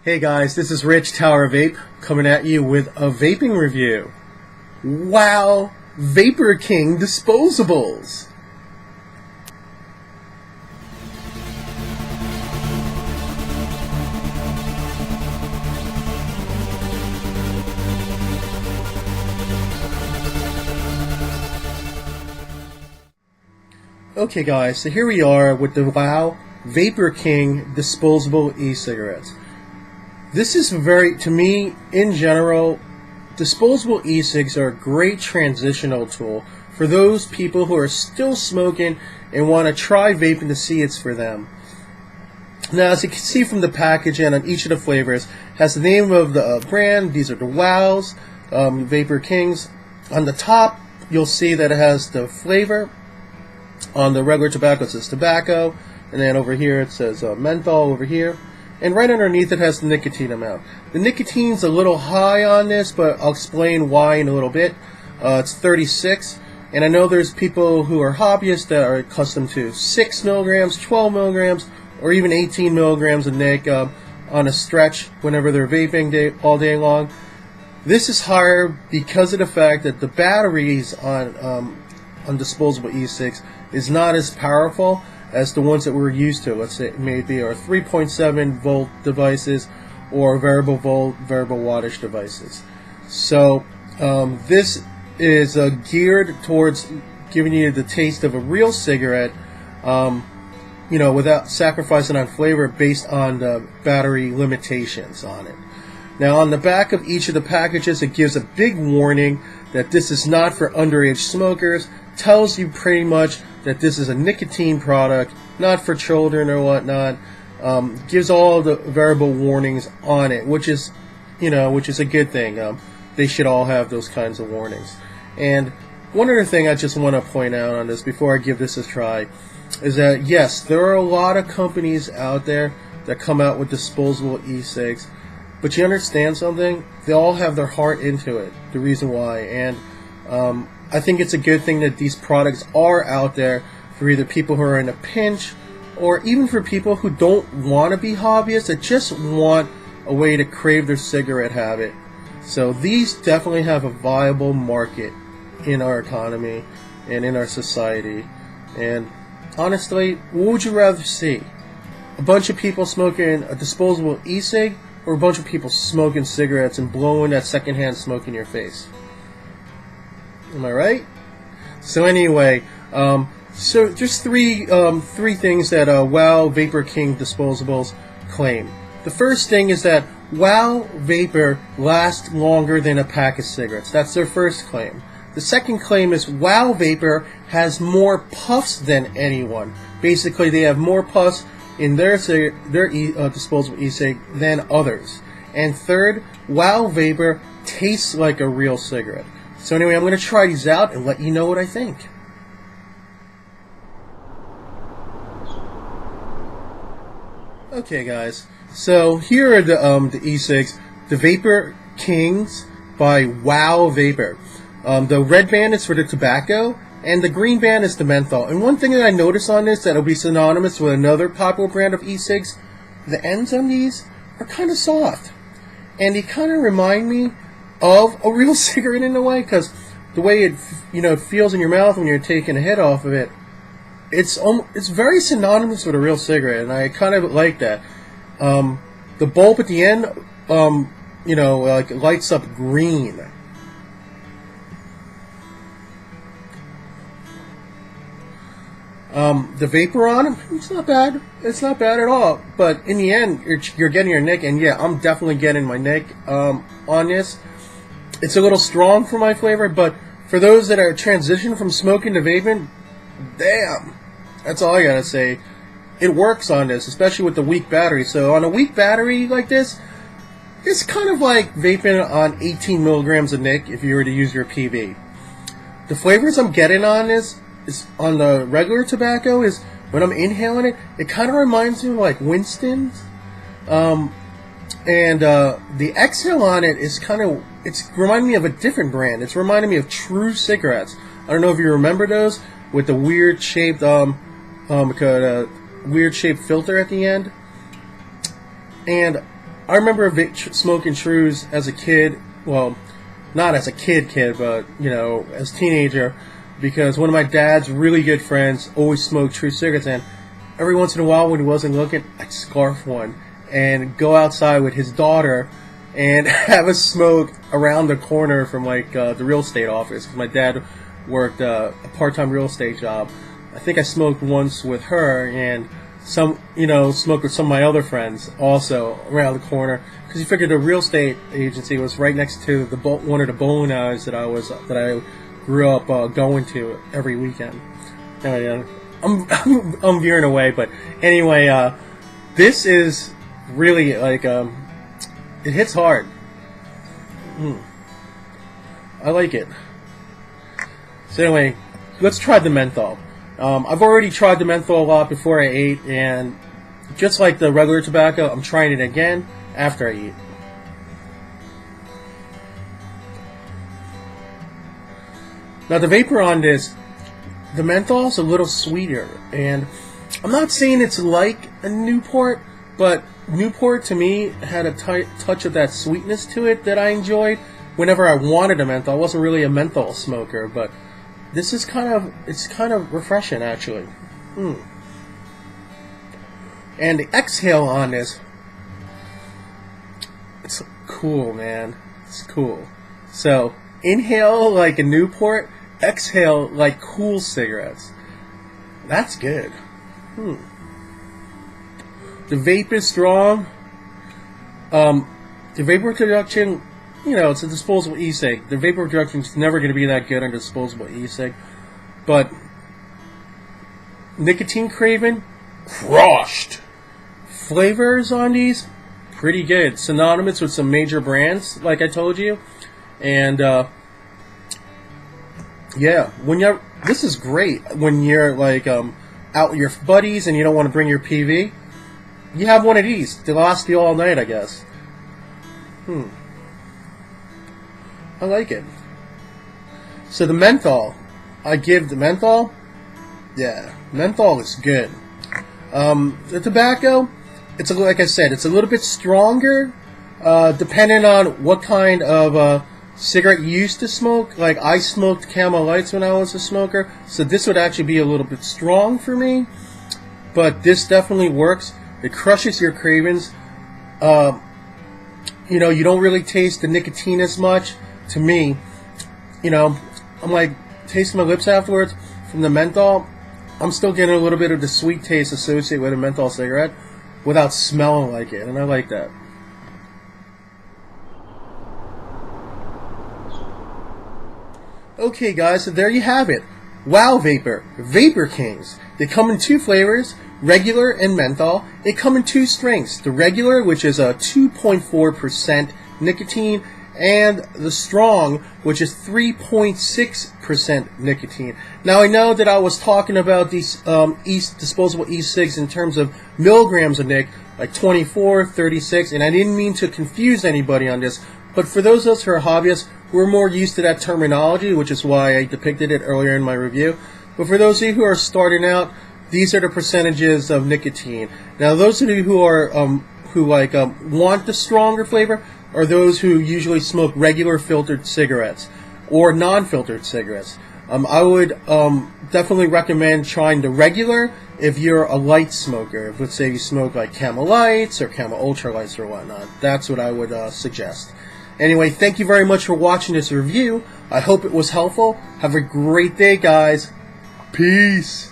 Hey guys, this is Rich Tower Vape coming at you with a vaping review. WOW Vapor King Disposables. Okay guys, so here we are with the WOW Vapor King Disposable e-cigarettes. This is to me, in general, disposable e-cigs are a great transitional tool for those people who are still smoking and want to try vaping to see it's for them. Now, as you can see from the packaging on each of the flavors, has the name of the brand. These are the WOWs, Vapor Kings. On the top, you'll see that it has the flavor. On the regular tobacco, it says tobacco, and then over here it says menthol over here. And right underneath it has the nicotine amount. The nicotine's a little high on this, but I'll explain why in a little bit. It's 36, and I know there's people who are hobbyists that are accustomed to 6 milligrams, 12 milligrams, or even 18 milligrams of nic on a stretch whenever they're vaping all day long. This is higher because of the fact that the batteries on disposable e-cigs is not as powerful as the ones that we're used to. Let's say maybe our 3.7 volt devices or variable volt, variable wattage devices. So this is geared towards giving you the taste of a real cigarette, without sacrificing on flavor based on the battery limitations on it. Now, on the back of each of the packages, it gives a big warning that this is not for underage smokers. Tells you pretty much that this is a nicotine product, not for children or whatnot. Gives all the variable warnings on it, which is a good thing. They should all have those kinds of warnings. And one other thing I just want to point out on this before I give this a try is that yes, there are a lot of companies out there that come out with disposable e-cigs, but you understand something? They all have their heart into it. The reason why, and I think it's a good thing that these products are out there for either people who are in a pinch or even for people who don't want to be hobbyists, that just want a way to crave their cigarette habit. So these definitely have a viable market in our economy and in our society. And honestly, what would you rather see? A bunch of people smoking a disposable e-cig or a bunch of people smoking cigarettes and blowing that secondhand smoke in your face? Am I right? So anyway, so just three things that WOW Vapor King Disposables claim. The first thing is that WOW Vapor lasts longer than a pack of cigarettes. That's their first claim. The second claim is WOW Vapor has more puffs than anyone. Basically, they have more puffs in their disposable e-cig than others. And third, WOW Vapor tastes like a real cigarette. So anyway, I'm going to try these out and let you know what I think. Okay guys, so here are the e-cigs, the Vapor Kings by WOW Vapor. The red band is for the tobacco, and the green band is the menthol. And one thing that I noticed on this that will be synonymous with another popular brand of e-cigs, the ends on these are kind of soft. And they kind of remind me of a real cigarette in a way, because the way it feels in your mouth when you're taking a hit off of it, it's very synonymous with a real cigarette, and I kind of like that. The bulb at the end, like lights up green. The vapor on them, it's not bad. It's not bad at all. But in the end, you're getting your nic, and yeah, I'm definitely getting my nic on this. It's a little strong for my flavor, but for those that are transitioning from smoking to vaping, damn, that's all I gotta say. It works on this, especially with the weak battery. So on a weak battery like this, it's kind of like vaping on 18 milligrams of nic if you were to use your PV. The flavors I'm getting on this is on the regular tobacco is when I'm inhaling it, it kind of reminds me of like Winston's. And the exhale on it is it's reminding me of a different brand. It's reminding me of True cigarettes. I don't know if you remember those with the weird shaped weird shaped filter at the end. And I remember smoking shrews as a kid. Well, not as a kid, but you know, as a teenager, because one of my dad's really good friends always smoked true cigarettes, and every once in a while when he wasn't looking, I'd scarf one and go outside with his daughter and have a smoke around the corner from like the real estate office, because my dad worked a part-time real estate job. I think I smoked once with her, and smoked with some of my other friends also around the corner, because you figured the real estate agency was right next to one of the bowling alleys that I grew up going to every weekend. Anyway, I'm veering away, but anyway, this is really like it hits hard. I like it. So anyway, let's try the menthol. I've already tried the menthol a lot before I ate, and just like the regular tobacco, I'm trying it again after I eat. Now the vapor on this, the menthol is a little sweeter, and I'm not saying it's like a Newport, but Newport to me had a touch of that sweetness to it that I enjoyed whenever I wanted a menthol. I wasn't really a menthol smoker, but this is kind of refreshing actually. And the exhale on this, it's cool, man. It's cool. So inhale like a Newport, exhale like cool cigarettes. That's good. The vape is strong. The vapor production, you know, it's a disposable e-cig. The vapor production is never going to be that good on disposable e-cig. But nicotine craving, crushed. Flavors on these, pretty good. Synonymous with some major brands, like I told you. And yeah, this is great when you're like out with your buddies and you don't want to bring your PV. You have one of these to last you all night, I guess. I like it. So the menthol, I give the menthol, yeah, menthol is good. The tobacco, it's like I said, it's a little bit stronger, depending on what kind of cigarette you used to smoke. Like I smoked Camel Lights when I was a smoker, so this would actually be a little bit strong for me. But this definitely works. It crushes your cravings. You know, you don't really taste the nicotine as much. To me, you know, I'm like tasting my lips afterwards from the menthol. I'm still getting a little bit of the sweet taste associated with a menthol cigarette without smelling like it, and I like that. Okay guys, so there you have it. WOW Vapor, Vapor Kings. They come in two flavors, regular and menthol. They come in two strengths. The regular, which is a 2.4% nicotine, and the strong, which is 3.6% nicotine. Now I know that I was talking about these disposable e-cigs in terms of milligrams of nic, like 24, 36, and I didn't mean to confuse anybody on this, but for those of us who are hobbyists, we're more used to that terminology, which is why I depicted it earlier in my review. But for those of you who are starting out, these are the percentages of nicotine. Now those of you who are want the stronger flavor are those who usually smoke regular filtered cigarettes or non-filtered cigarettes. I would definitely recommend trying the regular if you're a light smoker. If, let's say you smoke like Camel Lights or Camel Ultra Lights or whatnot. That's what I would suggest. Anyway, thank you very much for watching this review. I hope it was helpful. Have a great day, guys. Peace.